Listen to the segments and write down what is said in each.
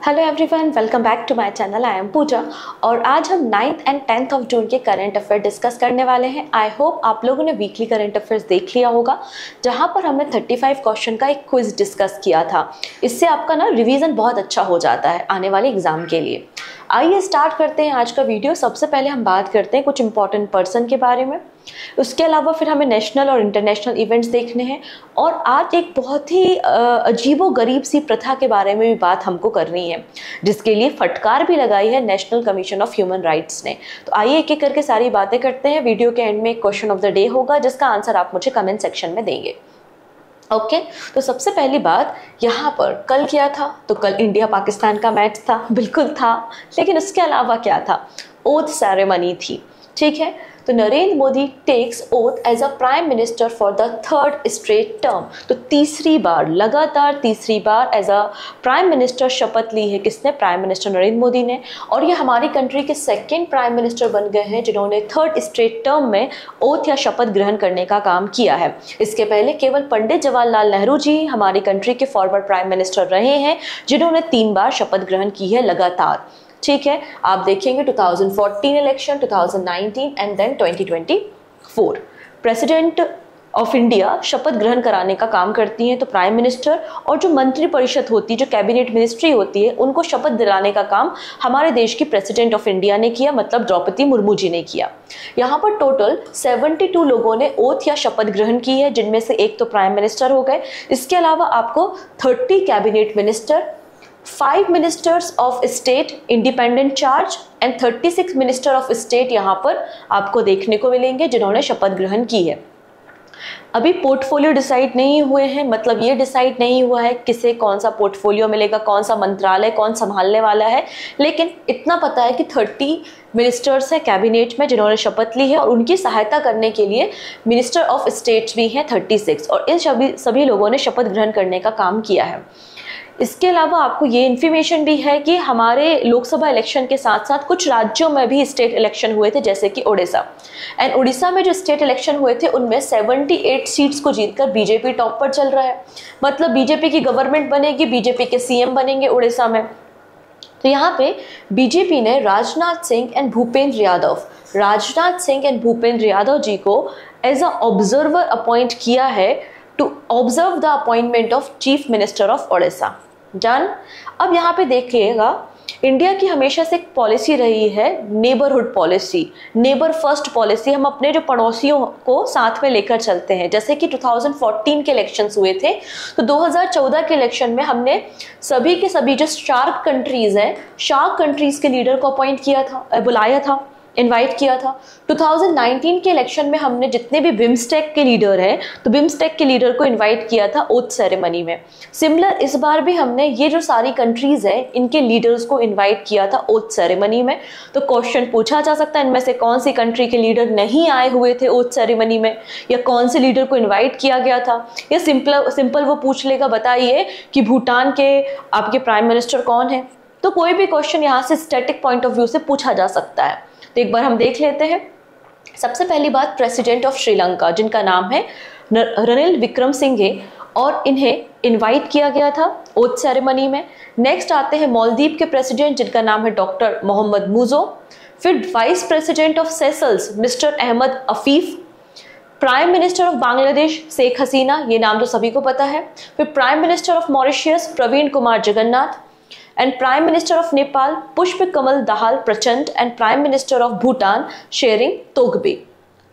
Hello everyone, welcome back to my channel. I am Pooja और आज हम 9th and 10th of June के current affair discuss करने वाले हैं। आई होप आप लोगों ने वीकली करंट अफेयर्स देख लिया होगा, जहां पर हमने 35 क्वेश्चन का एक क्विज डिस्कस किया था। इससे आपका ना रिवीजन बहुत अच्छा हो जाता है आने वाले एग्जाम के लिए। आइए स्टार्ट करते हैं आज का वीडियो। सबसे पहले हम बात करते हैं कुछ इंपॉर्टेंट पर्सन के बारे में, उसके अलावा फिर हमें नेशनल और इंटरनेशनल इवेंट्स देखने हैं और आज एक बहुत ही अजीबो गरीब सी प्रथा के बारे में भी बात हमको करनी है, जिसके लिए फटकार भी लगाई है national commission of human rights ने। तो आइए एक एक करके सारी बातें करते हैं। वीडियो के एंड में एक क्वेश्चन ऑफ द डे होगा, जिसका आंसर आप मुझे कमेंट सेक्शन में देंगे। ओके तो सबसे पहली बात, यहाँ पर कल क्या था? तो कल इंडिया पाकिस्तान का मैच था, बिल्कुल था, लेकिन उसके अलावा क्या था? ओथ सेरेमनी थी। ठीक है, तो Narendra Modi takes oath as a prime minister for the third straight term. तो तीसरी बार, लगातार तीसरी बार एज अ प्राइम मिनिस्टर शपथ ली है। किसने? प्राइम मिनिस्टर नरेंद्र मोदी ने। और ये हमारी कंट्री के सेकंड प्राइम मिनिस्टर बन गए हैं जिन्होंने थर्ड स्ट्रेट टर्म में ओथ या शपथ ग्रहण करने का काम किया है। इसके पहले केवल पंडित जवाहरलाल नेहरू जी हमारी कंट्री के फॉरवर्ड प्राइम मिनिस्टर रहे हैं, जिन्होंने 3 बार शपथ ग्रहण की है लगातार। ठीक है, आप देखेंगे 2014 election, 2019 and then 2024। President of India शपथ ग्रहण कराने का काम करती हैं। तो प्राइम मिनिस्टर और जो मंत्री परिषद होती है, जो कैबिनेट मिनिस्ट्री होती है, उनको शपथ दिलाने का काम हमारे देश की प्रेसिडेंट ऑफ इंडिया ने किया, मतलब द्रौपदी मुर्मू जी ने किया। यहाँ पर टोटल 72 लोगों ने ओथ या शपथ ग्रहण की है, जिनमें से एक तो प्राइम मिनिस्टर हो गए। इसके अलावा आपको 30 cabinet minister, 5 ministers of state independent charge and 36 minister of state यहाँ पर आपको देखने को मिलेंगे जिन्होंने शपथ ग्रहण की है। अभी पोर्टफोलियो डिसाइड नहीं हुए हैं, मतलब ये डिसाइड नहीं हुआ है किसे कौन सा पोर्टफोलियो मिलेगा, कौन सा मंत्रालय कौन संभालने वाला है, लेकिन इतना पता है कि 30 मिनिस्टर्स हैं कैबिनेट में जिन्होंने शपथ ली है और उनकी सहायता करने के लिए मिनिस्टर ऑफ स्टेट्स भी हैं 36, और इन सभी लोगों ने शपथ ग्रहण करने का काम किया है। इसके अलावा आपको ये इन्फॉर्मेशन भी है कि हमारे लोकसभा इलेक्शन के साथ साथ कुछ राज्यों में भी स्टेट इलेक्शन हुए थे, जैसे कि उड़ीसा। एंड उड़ीसा में जो स्टेट इलेक्शन हुए थे उनमें 78 सीट्स को जीतकर बीजेपी टॉप पर चल रहा है, मतलब बीजेपी की गवर्नमेंट बनेगी, बीजेपी के सीएम बनेंगे उड़ीसा में। तो यहाँ पे बीजेपी ने राजनाथ सिंह एंड भूपेंद्र यादव जी को एज अ ऑब्जर्वर अपॉइंट किया है to observe the appointment of chief minister of Odisha. Done. अब यहाँ पे देखिएगा, इंडिया की हमेशा से एक पॉलिसी रही है neighbourhood policy, neighbour first policy. हम अपने जो पड़ोसियों को साथ में लेकर चलते हैं। जैसे कि 2014 के इलेक्शंस हुए थे, तो 2014 के इलेक्शन में हमने सभी के सभी जो शार्क कंट्रीज हैं, शार्क कंट्रीज के लीडर को अपॉइंट किया था, बुलाया था, इनवाइट किया था। 2019 के इलेक्शन में हमने जितने भी बिम्स्टेक के लीडर हैं, तो बिम्स्टेक के लीडर को इनवाइट किया था ओथ सेरेमनी में। सिमिलर इस बार भी हमने ये जो सारी कंट्रीज हैं, इनके लीडर्स को इनवाइट किया था ओथ सेरेमनी में। तो क्वेश्चन पूछा जा सकता है, इनमें से कौन सी कंट्री के लीडर नहीं आए हुए थे ओथ सेरेमनी में, या कौन से लीडर को इन्वाइट किया गया था, या सिंपल वो पूछ लेगा, बताइए कि भूटान के आपके प्राइम मिनिस्टर कौन है। तो कोई भी क्वेश्चन यहाँ से स्टैटिक पॉइंट ऑफ व्यू से पूछा जा सकता है। तो एक बार हम देख लेते हैं। सबसे पहली बात, प्रेसिडेंट ऑफ श्रीलंका जिनका नाम है रनिल विक्रमसिंघे, और इन्हें इनवाइट किया गया था ओथ सेरेमनी में। नेक्स्ट आते हैं मालदीव के प्रेसिडेंट जिनका नाम है डॉक्टर मोहम्मद मुजो। फिर vice president of Seychelles mister Ahmed Afif. Prime minister of Bangladesh Sheikh Hasina, ये नाम तो सभी को पता है। फिर prime minister of Mauritius Pravind Kumar Jugnauth, and prime minister of Nepal Pushpa Kamal Dahal Prachanda, and prime minister of Bhutan Tshering तोगबे।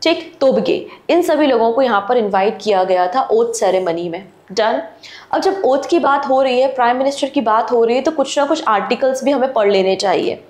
ठीक, तोबगे। इन सभी लोगों को यहाँ पर इनवाइट किया गया था ओथ सेरेमनी में। डन। अब जब ओथ की बात हो रही है, प्राइम मिनिस्टर की बात हो रही है, तो कुछ ना कुछ आर्टिकल्स भी हमें पढ़ लेने चाहिए।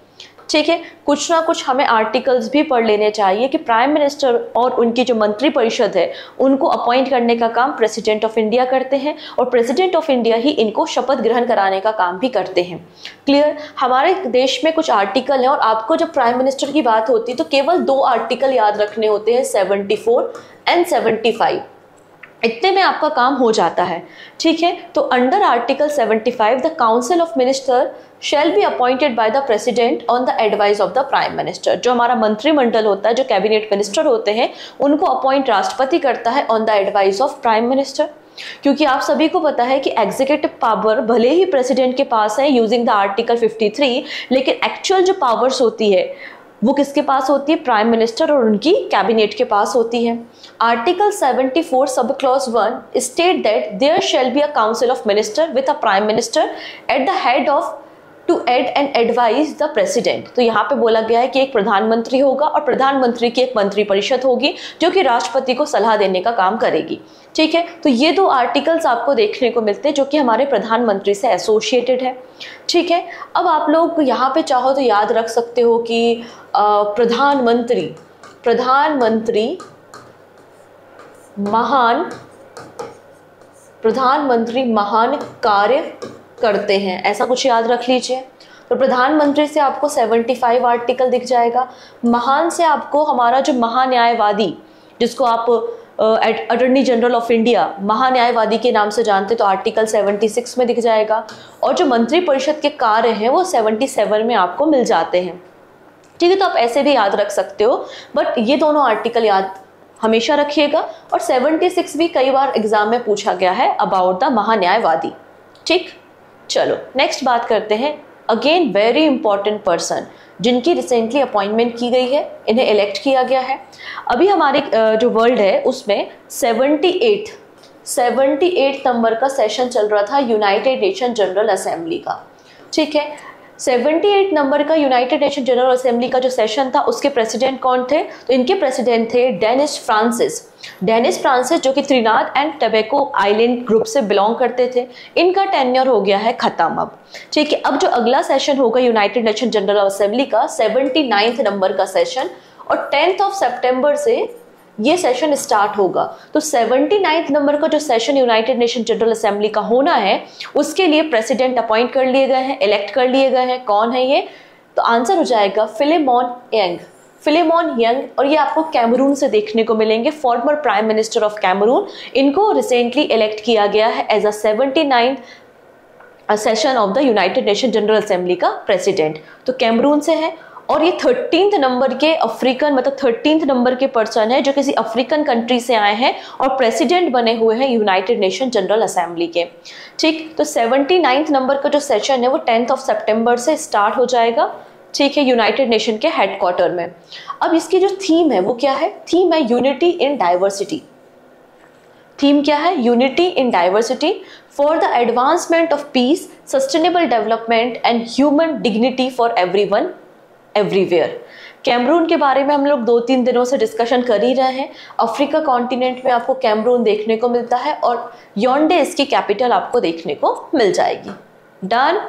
ठीक है, कुछ ना कुछ हमें आर्टिकल्स भी पढ़ लेने चाहिए कि प्राइम मिनिस्टर और उनकी जो मंत्री परिषद है उनको अपॉइंट करने का काम प्रेसिडेंट ऑफ इंडिया करते हैं, और प्रेसिडेंट ऑफ इंडिया ही इनको शपथ ग्रहण कराने का काम भी करते हैं। क्लियर। हमारे देश में कुछ आर्टिकल हैं और आपको जब प्राइम मिनिस्टर की बात होती है तो केवल 2 आर्टिकल याद रखने होते हैं, 74 एंड 75। इतने में आपका काम हो जाता है। ठीक है, तो under article 75 the council of minister shall be appointed by the president on the advice of the prime minister. जो हमारा मंत्रिमंडल होता है, जो कैबिनेट मिनिस्टर होते हैं, उनको अपॉइंट राष्ट्रपति करता है on the advice of prime minister. क्योंकि आप सभी को पता है कि एग्जीक्यूटिव पावर भले ही प्रेसिडेंट के पास है यूजिंग द आर्टिकल 53, लेकिन एक्चुअल जो पावर्स होती है वो किसके पास होती है? प्राइम मिनिस्टर और उनकी कैबिनेट के पास होती है। Article 74 sub clause 1 state that there shall be a council of minister with a prime minister at the head of to aid and advise the president. तो यहाँ पे बोला गया है कि एक प्रधानमंत्री होगा और प्रधानमंत्री की एक मंत्रिपरिषद होगी जो कि राष्ट्रपति को सलाह देने का काम करेगी। ठीक है, तो ये दो आर्टिकल्स आपको देखने को मिलते हैं जो कि हमारे प्रधानमंत्री से एसोसिएटेड है। ठीक है, अब आप लोग यहाँ पे चाहो तो याद रख सकते हो कि प्रधानमंत्री महान कार्य करते हैं, ऐसा कुछ याद रख लीजिए। तो प्रधानमंत्री से आपको 75 आर्टिकल दिख जाएगा। महान से आपको हमारा जो महान्यायवादी, जिसको आप अटॉर्नी जनरल ऑफ इंडिया महान्यायवादी के नाम से जानते, तो आर्टिकल 76 में दिख जाएगा। और जो मंत्रिपरिषद के कार्य हैं वो 77 में आपको मिल जाते हैं। ठीक है, तो आप ऐसे भी याद रख सकते हो, बट ये दोनों आर्टिकल याद हमेशा रखिएगा। और 76 भी कई बार एग्जाम में पूछा गया है अबाउट द महान्यायवादी। ठीक, चलो नेक्स्ट बात करते हैं। अगेन वेरी इंपॉर्टेंट पर्सन जिनकी रिसेंटली अपॉइंटमेंट की गई है, इन्हें इलेक्ट किया गया है। अभी हमारे जो वर्ल्ड है उसमें 78 नंबर का सेशन चल रहा था यूनाइटेड नेशन जनरल असेंबली का। ठीक है, 78 नंबर का यूनाइटेड नेशन जनरल असेंबली का जो सेशन था उसके प्रेसिडेंट कौन थे? तो इनके प्रेसिडेंट थे डेनिस फ्रांसिस जो कि त्रिनाद एंड टोबैगो आइलैंड ग्रुप से बिलोंग करते थे। इनका टेन्योर हो गया है खत्म अब। ठीक है, अब जो अगला सेशन होगा यूनाइटेड नेशन जनरल असेंबली का 79 नंबर का सेशन, और 10 सितंबर से ये सेशन स्टार्ट होगा। तो 79 नंबर का जो session United Nation General Assembly का होना है उसके लिए प्रेसिडेंट अपॉइंट कर लिए गए हैं, इलेक्ट कर लिए गए हैं। कौन है ये? तो आंसर हो जाएगा फिलेमोन यंग। और ये आपको कैमरून से देखने को मिलेंगे, former prime minister of Cameroon. इनको रिसेंटली इलेक्ट किया गया है as a 79 session of the United Nation General Assembly का प्रेसिडेंट। तो कैमरून से है, और ये 13th नंबर के अफ्रीकन 13th नंबर के पर्सन है जो किसी अफ्रीकन कंट्री से आए हैं और प्रेसिडेंट बने हुए हैं यूनाइटेड नेशन जनरल असेंबली के। ठीक, तो 79 नंबर का जो सेशन है वो 10 सितंबर से स्टार्ट हो जाएगा। ठीक है, यूनाइटेड नेशन के हेडक्वार्टर में। अब इसकी जो थीम है वो क्या है? थीम है यूनिटी इन डाइवर्सिटी। थीम क्या है? Unity in diversity for the advancement of peace, sustainable development and human dignity for everyone everywhere. Cameroon के बारे में हम लोग 2-3 दिनों से डिस्कशन कर ही रहे हैं। अफ्रीका कॉन्टिनेंट में आपको कैमरून देखने को मिलता है और याओंडे इसकी कैपिटल आपको देखने को मिल जाएगी। डन।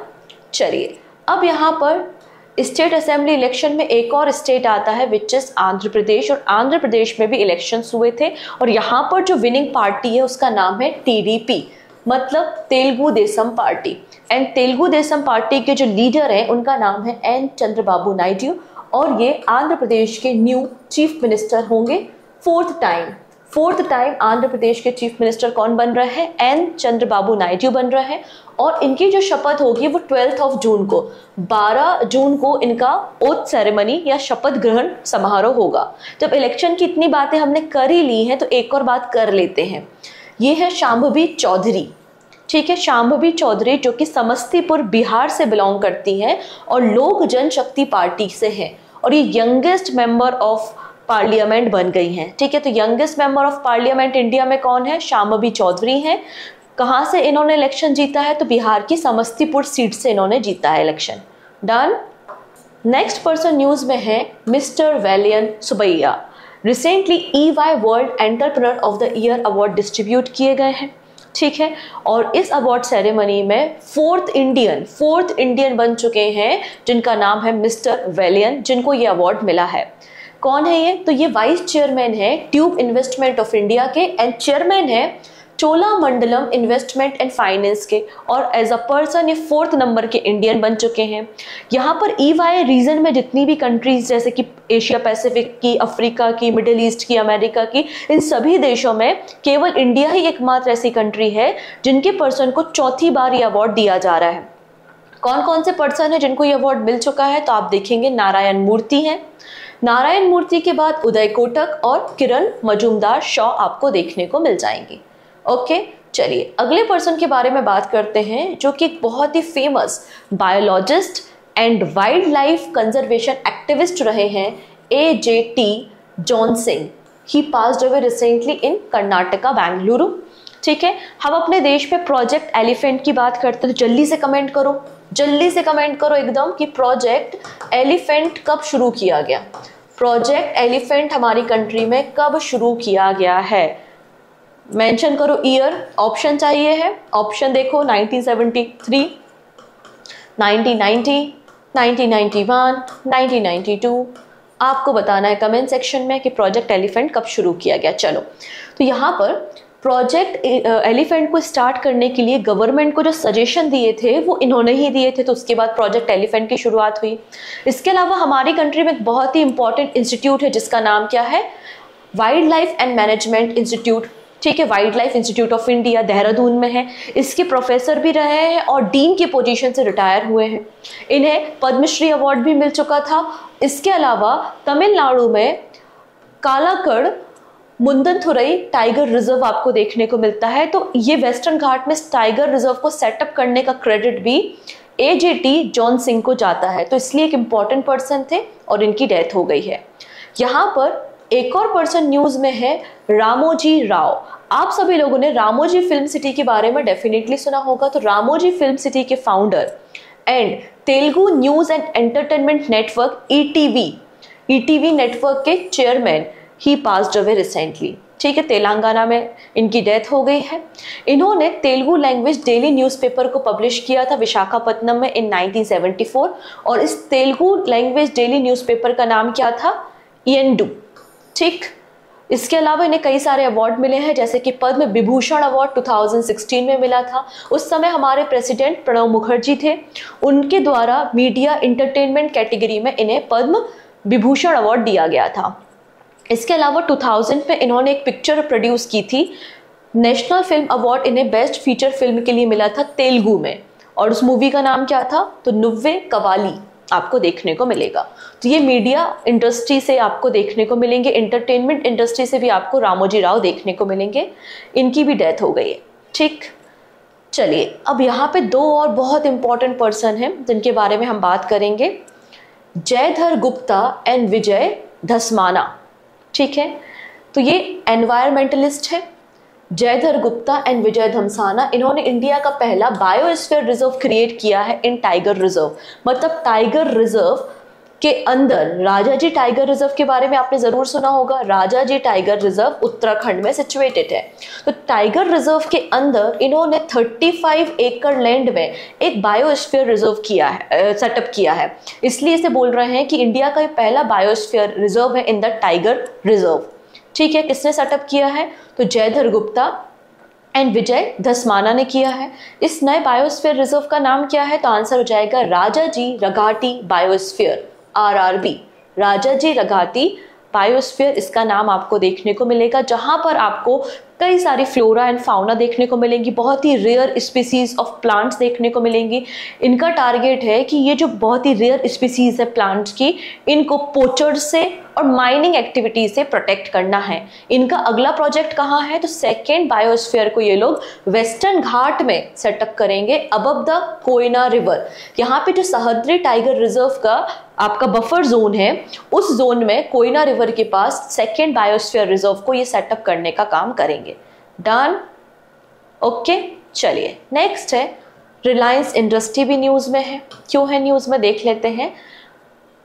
चलिए, अब यहाँ पर स्टेट असेंबली इलेक्शन में एक और स्टेट आता है विच इज आंध्र प्रदेश, और आंध्र प्रदेश में भी इलेक्शंस हुए थे और यहाँ पर जो विनिंग पार्टी है उसका नाम है TDP, मतलब Telugu Desam party. And Telugu Desam party के जो लीडर हैं उनका नाम है N चंद्रबाबू नायडू, और ये आंध्र प्रदेश के न्यू चीफ मिनिस्टर होंगे फोर्थ टाइम आंध्र प्रदेश के चीफ मिनिस्टर कौन बन रहे हैं? N चंद्रबाबू नायडू बन रहे हैं। और इनकी जो शपथ होगी वो 12 जून को, 12 जून को इनका ओथ सेरेमनी या शपथ ग्रहण समारोह होगा। जब इलेक्शन की इतनी बातें हमने कर ही ली हैं तो एक और बात कर लेते हैं। ये है शांभवी चौधरी। ठीक है, शांभवी चौधरी जो कि समस्तीपुर बिहार से बिलोंग करती हैं और लोक जनशक्ति पार्टी से हैं, और ये यंगेस्ट मेंबर ऑफ पार्लियामेंट बन गई हैं। ठीक है, तो youngest member of parliament India में कौन है? शांभवी चौधरी हैं। कहाँ से इन्होंने इलेक्शन जीता है? तो बिहार की समस्तीपुर सीट से इन्होंने जीता है election. Done. Next person news में है mister Vellayan Subbiah. Recently EY world entrepreneur of the year award distribute किए गए हैं। ठीक है, और इस अवार्ड सेरेमनी में फोर्थ इंडियन बन चुके हैं जिनका नाम है मिस्टर वेलियन, जिनको ये अवार्ड मिला है। कौन है ये? तो ये वाइस चेयरमैन है ट्यूब इन्वेस्टमेंट ऑफ इंडिया के एंड चेयरमैन है चोलामंडलम इन्वेस्टमेंट एंड फाइनेंस के, और एज अ पर्सन ये 4th नंबर के इंडियन बन चुके हैं। यहाँ पर EY रीजन में जितनी भी कंट्रीज जैसे कि एशिया पैसिफिक की, अफ्रीका की, मिडिल ईस्ट की, अमेरिका की, इन सभी देशों में केवल इंडिया ही एकमात्र ऐसी कंट्री है जिनके पर्सन को चौथी बार ये अवार्ड दिया जा रहा है। कौन कौन से पर्सन है जिनको ये अवार्ड मिल चुका है? तो आप देखेंगे नारायण मूर्ति हैं, नारायण मूर्ति के बाद उदय कोटक और किरण मजूमदार शॉ आपको देखने को मिल जाएंगे। ओके, चलिए अगले पर्सन के बारे में बात करते हैं, जो कि एक बहुत ही famous biologist and wildlife conservation activist रहे हैं, A.J.T. Johnson. He passed away recently in Karnataka, Bengaluru. ठीक है, हम अपने देश में प्रोजेक्ट एलिफेंट की बात करते हैं, तो जल्दी से कमेंट करो, जल्दी से कमेंट करो एकदम कि प्रोजेक्ट एलिफेंट कब शुरू किया गया। प्रोजेक्ट एलिफेंट हमारी कंट्री में कब शुरू किया गया है, मेंशन करो ईयर। ऑप्शन चाहिए है, ऑप्शन देखो 1973, 1990, 1991, 1992। आपको बताना है कमेंट सेक्शन में कि प्रोजेक्ट एलिफेंट कब शुरू किया गया। चलो, तो यहाँ पर प्रोजेक्ट एलिफेंट को स्टार्ट करने के लिए गवर्नमेंट को जो सजेशन दिए थे वो इन्होंने ही दिए थे, तो उसके बाद प्रोजेक्ट एलिफेंट की शुरुआत हुई। इसके अलावा हमारी कंट्री में एक बहुत ही इंपॉर्टेंट इंस्टीट्यूट है जिसका नाम क्या है, wild life and management institute. ठीक है, wild life institute of India Dehradun में है। इसके प्रोफेसर भी रहे हैं और डीन की पोजीशन से रिटायर हुए हैं। इन्हें पद्मश्री अवार्ड भी मिल चुका था। इसके अलावा तमिलनाडु में कालाकड़ मुंदनथुरई टाइगर रिजर्व आपको देखने को मिलता है। तो ये वेस्टर्न घाट में टाइगर रिजर्व को सेटअप करने का क्रेडिट भी A.J.T. जॉनसन को जाता है, तो इसलिए एक इंपॉर्टेंट पर्सन थे और इनकी डेथ हो गई है। यहाँ पर एक और पर्सन न्यूज में है, रामोजी राव। आप सभी लोगों ने रामोजी फिल्म सिटी के बारे में डेफिनेटली सुना होगा। तो रामोजी फिल्म सिटी के founder and Telugu news and entertainment network ETV network के चेयरमैन ही पास्ड अवे रिसेंटली। ठीक है, तेलंगाना में इनकी डेथ हो गई है। इन्होंने तेलुगु लैंग्वेज डेली न्यूज़पेपर को पब्लिश किया था विशाखापत्तनम में इन 1974, और इस तेलुगु लैंग्वेज डेली न्यूज़पेपर का नाम क्या था, ENDU। ठीक, इसके अलावा इन्हें कई सारे अवार्ड मिले हैं, जैसे कि पद्म विभूषण अवार्ड 2016 में मिला था। उस समय हमारे प्रेसिडेंट प्रणब मुखर्जी थे, उनके द्वारा मीडिया एंटरटेनमेंट कैटेगरी में इन्हें पद्म विभूषण अवार्ड दिया गया था। इसके अलावा 2000 में इन्होंने एक पिक्चर प्रोड्यूस की थी, नेशनल फिल्म अवार्ड इन्हें बेस्ट फीचर फिल्म के लिए मिला था तेलुगु में, और उस मूवी का नाम क्या था, तो नुव्वे कवाली आपको देखने को मिलेगा। तो ये मीडिया इंडस्ट्री से आपको देखने को मिलेंगे, एंटरटेनमेंट इंडस्ट्री से भी आपको रामोजी राव देखने को मिलेंगे। इनकी भी डेथ हो गई है। ठीक, चलिए अब यहाँ पे दो और बहुत इंपॉर्टेंट पर्सन हैं जिनके बारे में हम बात करेंगे, जयधर गुप्ता एंड विजय धस्माना। ठीक है, तो ये एनवायरमेंटलिस्ट है, जयधर गुप्ता एंड विजय धमसाना। इन्होंने इंडिया का पहला बायोस्फीयर रिजर्व क्रिएट किया है इन टाइगर रिजर्व। मतलब टाइगर रिजर्व के अंदर, राजाजी टाइगर रिजर्व के बारे में आपने जरूर सुना होगा। राजाजी टाइगर रिजर्व उत्तराखंड में सिचुएटेड है। तो टाइगर रिजर्व के अंदर इन्होंने 35 एकड़ लैंड में एक बायोस्फीयर रिजर्व किया है, सेटअप किया है। इसलिए इसे बोल रहे हैं कि इंडिया का पहला बायोस्फीयर रिजर्व है इन द टाइगर रिजर्व। ठीक है, किसने सेटअप किया है, तो जयधर गुप्ता एंड विजय धस्माना ने किया है। इस नए बायोस्फीयर रिजर्व का नाम क्या है, तो आंसर हो जाएगा Rajaji Raghati biosphere, RRB, Rajaji Raghati biosphere इसका नाम आपको देखने को मिलेगा, जहां पर आपको कई सारी फ्लोरा एंड फाउना देखने को मिलेंगी, बहुत ही रेयर स्पीसीज ऑफ प्लांट्स देखने को मिलेंगी। इनका टारगेट है कि ये जो बहुत ही रेयर स्पीसीज है प्लांट्स की, इनको पोचर्स से और माइनिंग एक्टिविटी से प्रोटेक्ट करना है। इनका अगला प्रोजेक्ट कहाँ है, तो सेकेंड बायोस्फीयर को ये लोग वेस्टर्न घाट में सेटअप करेंगे, अबव द कोयना रिवर। यहाँ पे जो सह्याद्री टाइगर रिजर्व का आपका बफर जोन है, उस जोन में कोयना रिवर के पास सेकेंड बायोस्फीयर रिजर्व को ये सेटअप करने का काम करेंगे। Done, okay. चलिए नेक्स्ट है, रिलायंस इंडस्ट्री भी न्यूज में है। क्यों है न्यूज में, देख लेते हैं।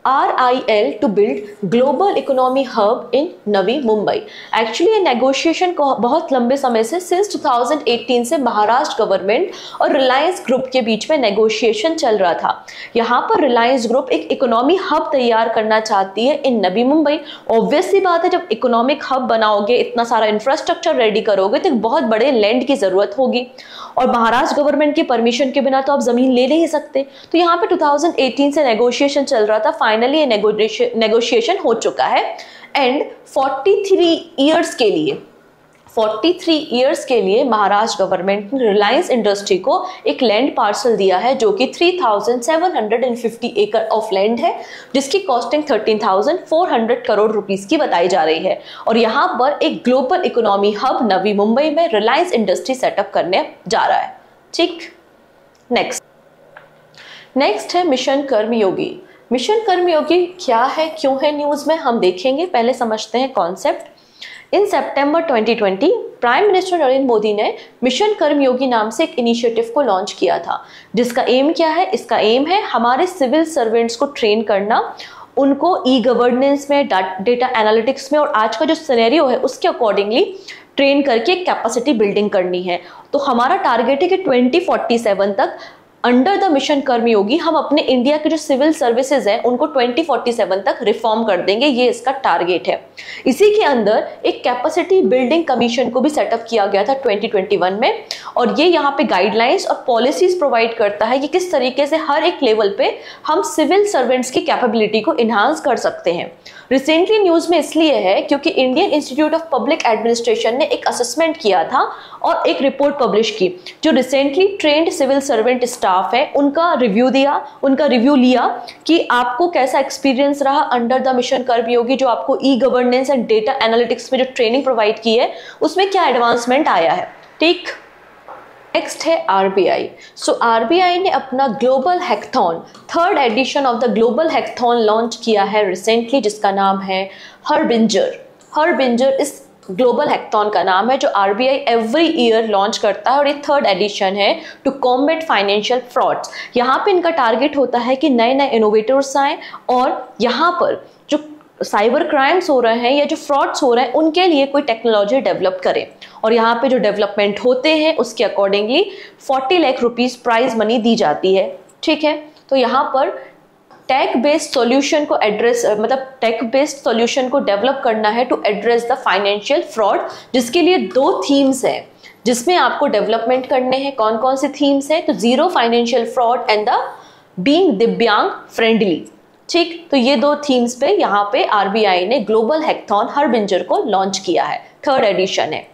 RIL to build global economy hub in Navi Mumbai. Actually ये नेगोशिएशन को बहुत लंबे समय से सिंस 2018 से महाराष्ट्र गवर्नमेंट और रिलायंस ग्रुप के बीच में नेगोशिएशन चल रहा था। यहाँ पर रिलायंस ग्रुप एक इकोनॉमी हब तैयार करना चाहती है इन नवी मुंबई। ऑब्वियस सी बात है, जब इकोनॉमिक हब बनाओगे, इतना सारा इंफ्रास्ट्रक्चर रेडी करोगे, तो एक बहुत बड़े लैंड की जरूरत होगी, और महाराष्ट्र गवर्नमेंट की परमिशन के बिना तो आप जमीन ले नहीं सकते। तो यहाँ पे 2018 से नेगोशिएशन चल रहा था, फाइनली ये नेगोशिएशन हो चुका है एंड 43 ईयर्स के लिए 43 ईयर्स के लिए महाराष्ट्र गवर्नमेंट ने रिलायंस इंडस्ट्री को एक लैंड पार्सल दिया है जो कि 3750 एकड़ ऑफ लैंड है, जिसकी कॉस्टिंग 13,400 करोड़ रुपीस की बताई जा रही है। और यहाँ पर एक global economy hub Navi Mumbai में रिलायंस इंडस्ट्री सेटअप करने जा रहा है। ठीक, नेक्स्ट है मिशन कर्मयोगी। मिशन कर्मयोगी क्या है, क्यों है न्यूज में, हम देखेंगे। पहले समझते हैं कॉन्सेप्ट। इन सितंबर 2020 प्राइम मिनिस्टर नरेंद्र मोदी ने मिशन कर्मयोगी नाम से एक इनिशिएटिव को लॉन्च किया था, जिसका एम क्या है? इसका एम है हमारे सिविल सर्वेंट्स को ट्रेन करना, उनको ई गवर्नेंस में, डेटा एनालिटिक्स में, और आज का जो सिनेरियो है उसके अकॉर्डिंगली ट्रेन करके कैपेसिटी बिल्डिंग करनी है। तो हमारा टारगेट है कि 2047 तक अंडर द मिशन कर्मयोगी हम अपने इंडिया के जो सिविल सर्विसेज हैं उनको 2047 तक रिफॉर्म कर देंगे, ये इसका टारगेट है। इसी के अंदर एक कैपेसिटी बिल्डिंग कमीशन को भी सेटअप किया गया था 2021 में, और ये यहाँ पे गाइडलाइंस और पॉलिसीज प्रोवाइड करता है कि किस तरीके से हर एक लेवल पे हम सिविल सर्वेंट्स की कैपेबिलिटी को इन्हांस कर सकते हैं। रिसेंटली न्यूज में इसलिए है क्योंकि Indian Institute of public administration ने एक असेसमेंट किया था और एक रिपोर्ट पब्लिश की, जो recently trained civil servant staff है उनका रिव्यू लिया कि आपको कैसा एक्सपीरियंस रहा अंडर द मिशन कर्मयोगी, जो आपको e governance and data analytics में जो ट्रेनिंग प्रोवाइड की है उसमें क्या एडवांसमेंट आया है। ठीक, नेक्स्ट है आरबीआई। सो आरबीआई ने अपना global hackathon, third edition of the global hackathon launch किया है रिसेंटली, जिसका नाम है हरबिंजर। इस ग्लोबल हैकथॉन का नाम है, जो आरबीआई एवरी ईयर लॉन्च करता है, और ये थर्ड एडिशन है टू कॉम्बैट फाइनेंशियल फ्रॉड्स। यहाँ पे इनका टारगेट होता है कि नए नए इनोवेटर्स आए और यहाँ पर जो साइबर क्राइम्स हो रहे हैं या जो फ्रॉड्स हो रहे हैं उनके लिए कोई टेक्नोलॉजी डेवलप करें, और यहाँ पे जो डेवलपमेंट होते हैं उसके accordingly 40 lakh rupees prize money दी जाती है। ठीक है, तो यहाँ पर टेक बेस्ड सॉल्यूशन को टेक बेस्ड सॉल्यूशन को डेवलप करना है to address the financial fraud, जिसके लिए 2 थीम्स हैं जिसमें आपको डेवलपमेंट करने हैं। कौन कौन से थीम्स हैं? तो zero financial fraud and the being दिव्यांग फ्रेंडली। ठीक, तो ये 2 थीम्स पे यहाँ पे आरबीआई ने ग्लोबल हैकथॉन हरबिंजर को लॉन्च किया है, थर्ड एडिशन है।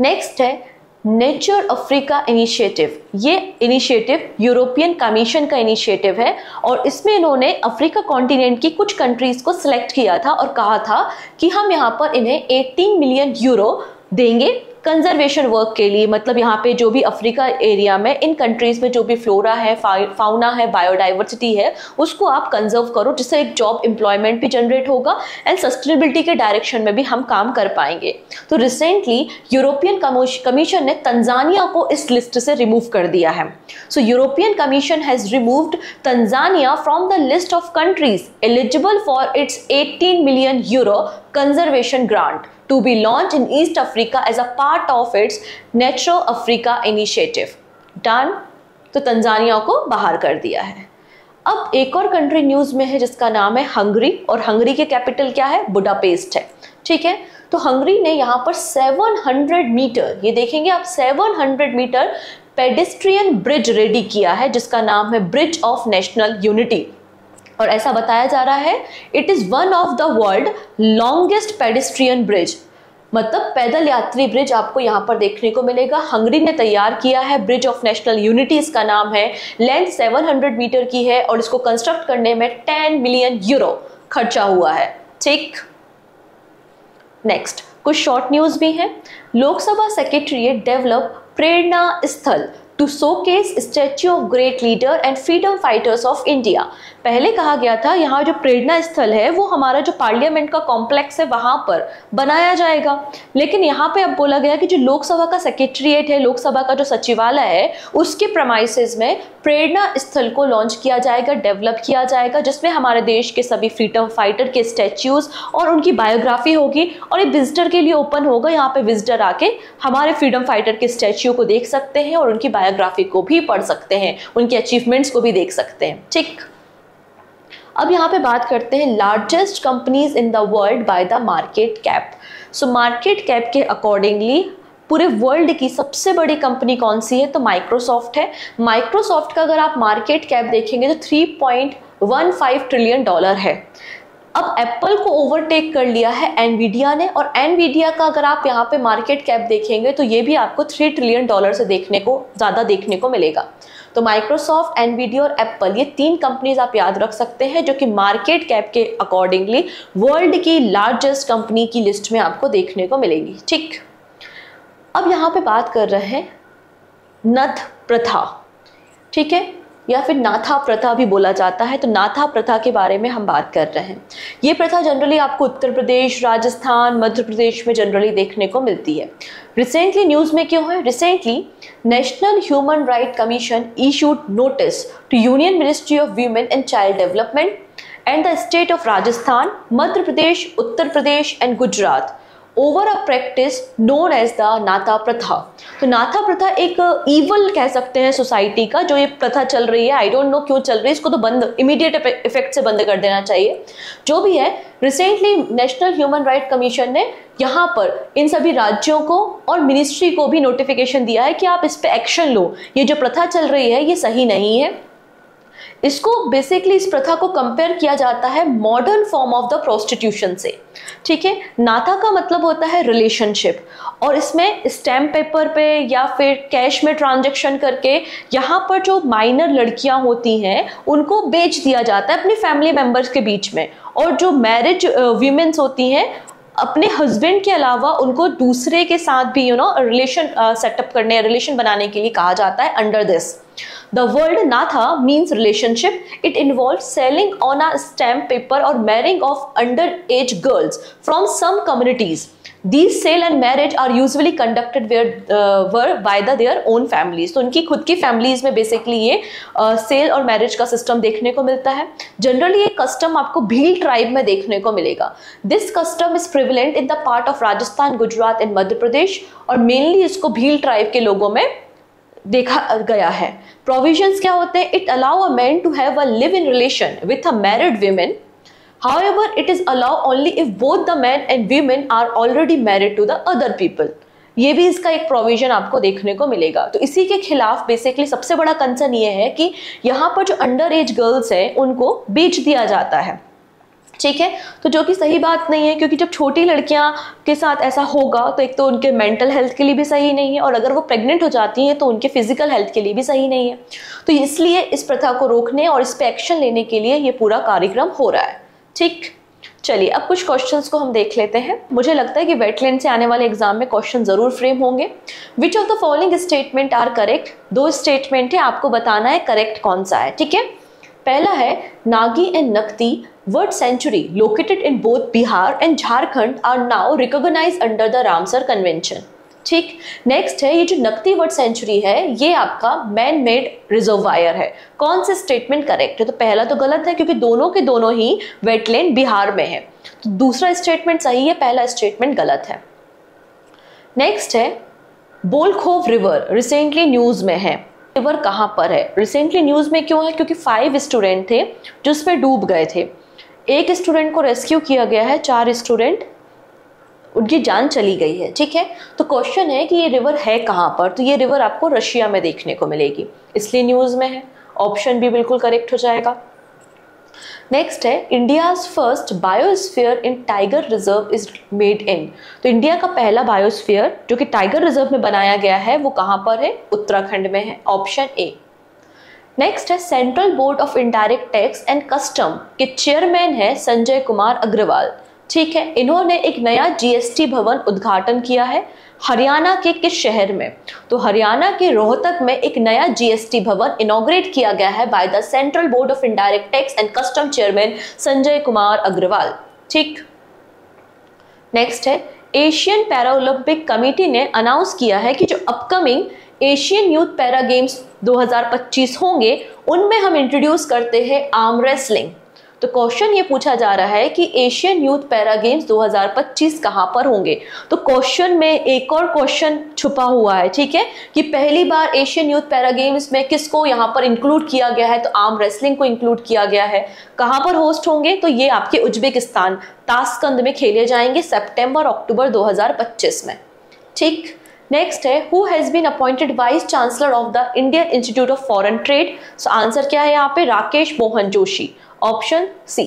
नेक्स्ट है नेचर अफ्रीका इनिशिएटिव। ये इनिशिएटिव यूरोपियन कमीशन का इनिशिएटिव है, और इसमें इन्होंने अफ्रीका कॉन्टिनेंट की कुछ कंट्रीज को सिलेक्ट किया था और कहा था कि हम यहाँ पर इन्हें 18 मिलियन यूरो देंगे कंजर्वेशन वर्क के लिए। मतलब यहाँ पे जो भी अफ्रीका एरिया में इन कंट्रीज में जो भी फ्लोरा है, फाउना है, बायोडाइवर्सिटी है, उसको आप कंजर्व करो, जिससे एक जॉब एम्प्लॉयमेंट भी जनरेट होगा एंड सस्टेनेबिलिटी के डायरेक्शन में भी हम काम कर पाएंगे। तो रिसेंटली यूरोपियन कमीशन ने तंजानिया को इस लिस्ट से रिमूव कर दिया है। So European Commission has removed Tanzania from the list of countries eligible for its 18 million euro conservation grant to be launched in East Africa as a part of its Netro Africa initiative. Done? तो Tanzania को बाहर कर दिया है। अब एक और country news में है जिसका नाम है हंगरी, और हंगरी के कैपिटल क्या है? बुडापेस्ट है। ठीक है, तो हंगरी ने यहाँ पर 700 मीटर, ये देखेंगे आप, 700 मीटर पेडेस्ट्रियन ब्रिज रेडी किया है, जिसका नाम है ब्रिज ऑफ नेशनल यूनिटी। और ऐसा बताया जा रहा है it is one of the world longest pedestrian bridge, मतलब पैदल यात्री ब्रिज आपको यहाँ पर देखने को मिलेगा। हंगरी ने तैयार किया है ब्रिज ऑफ नेशनल यूनिटी, इसका नाम है। लेंथ 700 मीटर की है और इसको कंस्ट्रक्ट करने में 10 मिलियन यूरो खर्चा हुआ है। ठीक, नेक्स्ट कुछ शॉर्ट न्यूज भी है। Lok Sabha secretariat develop Prerna Sthal to showcase statue of great leader and freedom fighters of India. पहले कहा गया था यहाँ जो प्रेरणा स्थल है वो हमारा जो पार्लियामेंट का कॉम्प्लेक्स है वहां पर बनाया जाएगा, लेकिन यहाँ पे अब बोला गया कि जो लोकसभा का सेक्रेटरीट है, लोकसभा का जो सचिवालय है, उसके प्रेमाइसेस में प्रेरणा स्थल को लॉन्च किया जाएगा, डेवलप किया जाएगा, जिसमें हमारे देश के सभी फ्रीडम फाइटर के स्टैच्यूज और उनकी बायोग्राफी होगी, और ये विजिटर के लिए ओपन होगा। यहाँ पे विजिटर आके हमारे फ्रीडम फाइटर के स्टैच्यू को देख सकते हैं और उनकी बायोग्राफी को भी पढ़ सकते हैं, उनके अचीवमेंट्स को भी देख सकते हैं। ठीक, अब यहाँ पे बात करते हैं largest companies in the world by the market cap. So market cap के अकॉर्डिंगली पूरे वर्ल्ड की सबसे बड़ी कंपनी कौन सी है? तो माइक्रोसॉफ्ट है। माइक्रोसॉफ्ट का अगर आप मार्केट कैप देखेंगे तो $3.15 ट्रिलियन है। अब एप्पल को ओवरटेक कर लिया है एनवीडिया ने, और एनवीडिया का अगर आप यहाँ पे मार्केट कैप देखेंगे तो ये भी आपको $3 ट्रिलियन से ज़्यादा देखने को मिलेगा। तो माइक्रोसॉफ्ट, एनवीडिया और एप्पल, ये 3 कंपनीज आप याद रख सकते हैं जो कि मार्केट कैप के अकॉर्डिंगली वर्ल्ड की लार्जेस्ट कंपनी की लिस्ट में आपको देखने को मिलेगी। ठीक, अब यहाँ पे बात कर रहे हैं नथ प्रथा, ठीक है, या फिर नाथा प्रथा भी बोला जाता है। तो नाथा प्रथा के बारे में हम बात कर रहे हैं। ये प्रथा जनरली आपको उत्तर प्रदेश, राजस्थान, मध्य प्रदेश में जनरली देखने को मिलती है। रिसेंटली न्यूज़ में क्यों है? Recently National Human Right Commission issued notice to Union Ministry of Women and Child Development and the state of Rajasthan, Madhya Pradesh, Uttar Pradesh and Gujarat over a practice known as the Natha Pratha. तो नाथा प्रथा एक ईवल कह सकते हैं सोसाइटी का, जो ये प्रथा चल रही है, आई डोंट नो क्यों चल रही है, इसको तो बंद, इमीडिएट इफेक्ट से बंद कर देना चाहिए। जो भी है, recently National Human Right commission ने यहाँ पर इन सभी राज्यों को और मिनिस्ट्री को भी नोटिफिकेशन दिया है कि आप इस पे एक्शन लो, ये जो प्रथा चल रही है ये सही नहीं है। इसको बेसिकली, इस प्रथा को कंपेयर किया जाता है modern form of the prostitution से। ठीक है, नाथा का मतलब होता है रिलेशनशिप, और इसमें स्टैम्प पेपर पे या फिर कैश में ट्रांजैक्शन करके यहाँ पर जो माइनर लड़कियां होती हैं उनको बेच दिया जाता है अपनी फैमिली मेंबर्स के बीच में, और जो मैरिज वीमेंस होती हैं अपने हस्बैंड के अलावा उनको दूसरे के साथ भी रिलेशन सेटअप करने, रिलेशन बनाने के लिए कहा जाता है under this. The word natha means relationship. It involves selling on a stamp paper or marrying of underage girls from some communities. These sale and marriage are usually conducted by their own families. तो उनकी खुद की families में basically ये cell और marriage का system देखने को मिलता है। जनरली ये कस्टम आपको भील ट्राइब में देखने को मिलेगा। This custom is prevalent in the part of Rajasthan, Gujarat and Madhya Pradesh, और मेनली इसको भील ट्राइब के लोगों में देखा गया है। प्रोविजंस क्या होते हैं? It allow a man to have a live in relation with a married women, however it is allowed only if both the men and women are already married to the other people. ये भी इसका एक provision आपको देखने को मिलेगा। तो इसी के खिलाफ बेसिकली सबसे बड़ा कंसर्न ये है कि यहाँ पर जो अंडर एज गर्ल्स हैं उनको बेच दिया जाता है। ठीक है, तो जो कि सही बात नहीं है, क्योंकि जब छोटी लड़कियां के साथ ऐसा होगा तो एक तो उनके मेंटल हेल्थ के लिए भी सही नहीं है, और अगर वो प्रेग्नेंट हो जाती हैं तो उनके फिजिकल हेल्थ के लिए भी सही नहीं है। तो इसलिए इस प्रथा को रोकने और इस पे एक्शन लेने के लिए ये पूरा कार्यक्रम हो रहा है। ठीक, चलिए अब कुछ क्वेश्चंस को हम देख लेते हैं। मुझे लगता है कि वेटलैंड से आने वाले एग्जाम में क्वेश्चन जरूर फ्रेम होंगे। Which of the following statement are correct? 2 statement है, आपको बताना है करेक्ट कौन सा है। ठीक है, पहला है Nagi and Nakti bird sanctuary located in both Bihar and Jharkhand are now recognized under the Ramsar convention. ठीक, नेक्स्ट है ये जो नकती वर्ड सेंचुरी है ये आपका मैन मेड रिजर्वायर है। कौन से स्टेटमेंट करेक्ट है? तो पहला तो गलत है क्योंकि दोनों के दोनों ही वेटलैंड बिहार में है। तो दूसरा स्टेटमेंट सही है, पहला स्टेटमेंट गलत है। नेक्स्ट है बोलखोव रिवर रिसेंटली न्यूज में है। रिवर कहाँ पर है? रिसेंटली न्यूज में क्यों है? क्योंकि 5 स्टूडेंट थे जो उसमें डूब गए थे। एक स्टूडेंट को रेस्क्यू किया गया है, 4 स्टूडेंट उनकी जान चली गई है। ठीक है, तो क्वेश्चन है कि ये रिवर है कहाँ पर? तो ये रिवर आपको रशिया में देखने को मिलेगी, इसलिए न्यूज में है। ऑप्शन बी बिल्कुल करेक्ट हो जाएगा। नेक्स्ट है India's first biosphere in tiger reserve is made in. तो इंडिया का पहला बायोस्फीयर जो कि टाइगर रिजर्व में बनाया गया है वो कहाँ पर है? उत्तराखंड में है, ऑप्शन ए। नेक्स्ट है central Board of Indirect Tax and custom के चेयरमैन है संजय कुमार अग्रवाल। ठीक है, इन्होंने एक नया जीएसटी भवन उद्घाटन किया है हरियाणा के किस शहर में? तो हरियाणा के रोहतक में एक नया जीएसटी भवन इनॉग्रेट किया गया है by the Central Board of Indirect Tax and Custom chairman Sanjay Kumar Agrawal. ठीक, नेक्स्ट है एशियन पैरालंपिक कमेटी ने अनाउंस किया है कि जो upcoming Asian Youth Para Games 2025 होंगे उनमें हम इंट्रोड्यूस करते हैं आर्म रेसलिंग। तो क्वेश्चन ये पूछा जा रहा है कि एशियन यूथ पैरा गेम्स 2025 कहां पर होंगे? तो क्वेश्चन में एक और क्वेश्चन छुपा हुआ है। ठीक है, कि पहली बार एशियन यूथ पैरा गेम्स में किसको यहां पर इंक्लूड किया गया है? तो आर्म रेसलिंग को इंक्लूड किया गया है। कहां पर होस्ट होंगे? तो ये आपके उज्बेकिस्तान ताशकंद में खेले जाएंगे सितंबर-अक्टूबर 2025 में। ठीक, नेक्स्ट है who has been appointed vice chancellor of the Indian Institute of Foreign Trade. So answer क्या है यहाँ पे? Rakesh Mohan Joshi, option C.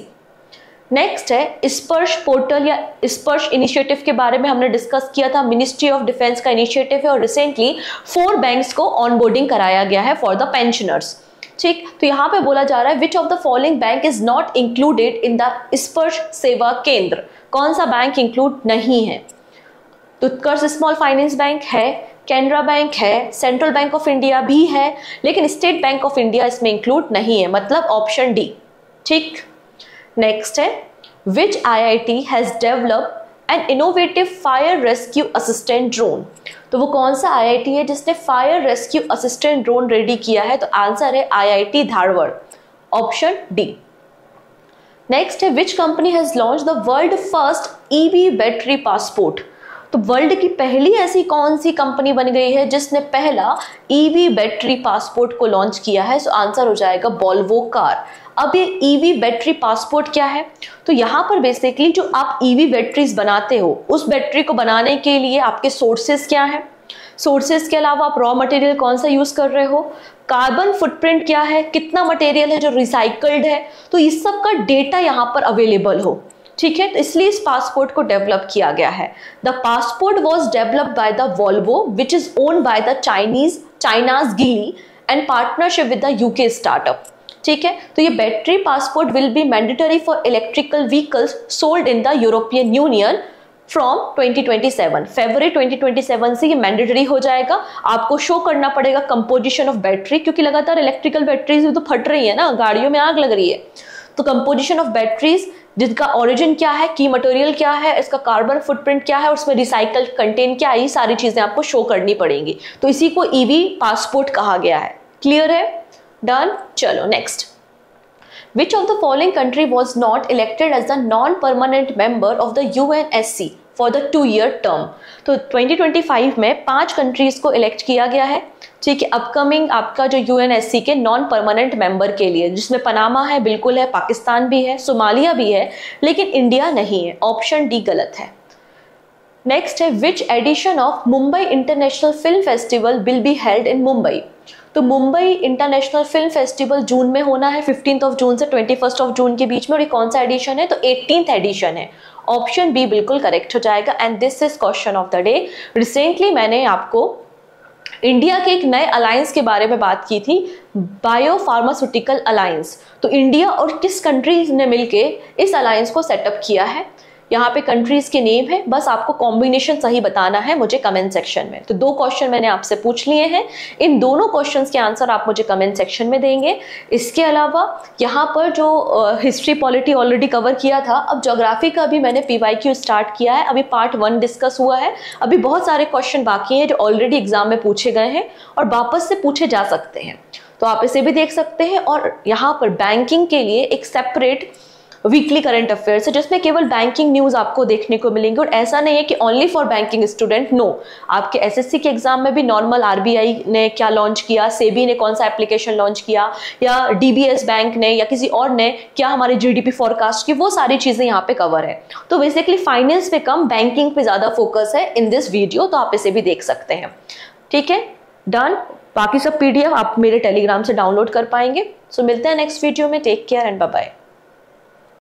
Next है स्पर्श पोर्टल या स्पर्श इनिशिएटिव के बारे में हमने डिस्कस किया था। मिनिस्ट्री ऑफ डिफेंस का इनिशिएटिव है और रिसेंटली 4 बैंक्स को ऑनबोर्डिंग कराया गया है फॉर द पेंशनर्स। ठीक, तो यहाँ पे बोला जा रहा है विच of the following bank is not included in the स्पर्श सेवा केंद्र। कौन सा बैंक इंक्लूड नहीं है? तो उत्कर्ष स्मॉल फाइनेंस बैंक है, कैनरा बैंक है, सेंट्रल बैंक ऑफ इंडिया भी है, लेकिन स्टेट बैंक ऑफ इंडिया इसमें इंक्लूड नहीं है, मतलब ऑप्शन डी। ठीक, नेक्स्ट है which IIT has developed an innovative fire rescue assistant drone. तो वो कौन सा IIT है जिसने fire rescue assistant drone ready किया है? तो आंसर है IIT Dharwad, option D. Next है which company has launch the world first EV battery passport. तो वर्ल्ड की पहली ऐसी कौन सी कंपनी बन गई है जिसने पहला EV बैटरी पासपोर्ट को लॉन्च किया है? सो आंसर हो जाएगा वोल्वो कार। अब ये EV बैटरी पासपोर्ट क्या है? तो यहाँ पर बेसिकली जो आप EV बैटरीज बनाते हो उस बैटरी को बनाने के लिए आपके सोर्सेज क्या है, सोर्सेज के अलावा आप रॉ मटेरियल कौन सा यूज कर रहे हो, कार्बन फुटप्रिंट क्या है, कितना मटेरियल है जो रिसाइकल्ड है, तो इस सब का डेटा यहाँ पर अवेलेबल हो। ठीक है, तो इसलिए इस पासपोर्ट को डेवलप किया गया है। The passport was developed by the Volvo which is owned by the China's Geely and partnership with the UK startup. ठीक है, तो ये battery passport will be mandatory for electrical vehicles sold in the European Union from 2027। फरवरी 2027 से ये mandatory हो जाएगा। आपको शो करना पड़ेगा कंपोजिशन ऑफ बैटरी, क्योंकि लगातार इलेक्ट्रिकल बैटरीज तो फट रही है ना, गाड़ियों में आग लग रही है। तो कंपोजिशन ऑफ बैटरीज, जिसका ओरिजिन क्या है, की मटेरियल क्या है, इसका कार्बन फुटप्रिंट क्या है, उसमें रिसाइकल कंटेंट क्या है, ये सारी चीजें आपको शो करनी पड़ेंगी। तो इसी को EV पासपोर्ट कहा गया है। क्लियर है? डन। चलो next, which of the following country was not elected as the non permanent member of the UNSC for the 2-year term. तो 2025 में 5 कंट्रीज को इलेक्ट किया गया है। ठीक है, अपकमिंग आपका जो UNSC के नॉन परमानेंट मेंबर के लिए, जिसमें पनामा है, बिल्कुल है, पाकिस्तान भी है, सोमालिया भी है, लेकिन इंडिया नहीं है। ऑप्शन डी गलत है। नेक्स्ट है which edition of Mumbai international film festival will be held in Mumbai. तो मुंबई इंटरनेशनल फिल्म फेस्टिवल जून में होना है, 15 जून से 21 जून के बीच में, और ये कौन सा एडिशन है? तो 18th एडिशन है। ऑप्शन बी बिल्कुल करेक्ट हो जाएगा। And this is question of the day. Recently मैंने आपको इंडिया के एक नए अलायंस के बारे में बात की थी, बायो फार्मास्यूटिकल अलायंस। तो इंडिया और किस कंट्रीज ने मिलके इस अलायंस को सेटअप किया है? यहाँ पे कंट्रीज के नेम है, बस आपको कॉम्बिनेशन सही बताना है मुझे कमेंट सेक्शन में। तो 2 क्वेश्चन मैंने आपसे पूछ लिए हैं, इन दोनों क्वेश्चंस के आंसर आप मुझे कमेंट सेक्शन में देंगे। इसके अलावा यहाँ पर जो हिस्ट्री पॉलिटी ऑलरेडी कवर किया था, अब ज्योग्राफी का भी मैंने PYQ स्टार्ट किया है। अभी पार्ट 1 डिस्कस हुआ है, अभी बहुत सारे क्वेश्चन बाकी हैं जो ऑलरेडी एग्जाम में पूछे गए हैं और वापस से पूछे जा सकते हैं, तो आप इसे भी देख सकते हैं। और यहाँ पर बैंकिंग के लिए एक सेपरेट वीकली करंट अफेयर्स है जिसमें केवल बैंकिंग न्यूज आपको देखने को मिलेंगे। और ऐसा नहीं है कि only for banking student, no, आपके SSC के एग्जाम में भी नॉर्मल RBI ने क्या लॉन्च किया, सेबी ने कौन सा एप्लीकेशन लॉन्च किया, या DBS बैंक ने या किसी और ने क्या हमारे GDP फोरकास्ट की, वो सारी चीजें यहाँ पे कवर है। तो बेसिकली फाइनेंस पे कम, बैंकिंग पे ज्यादा फोकस है इन दिस वीडियो, तो आप इसे भी देख सकते हैं। ठीक है, डन। बाकी सब PDF आप मेरे टेलीग्राम से डाउनलोड कर पाएंगे। सो मिलते हैं नेक्स्ट वीडियो में। Take care and bye bye.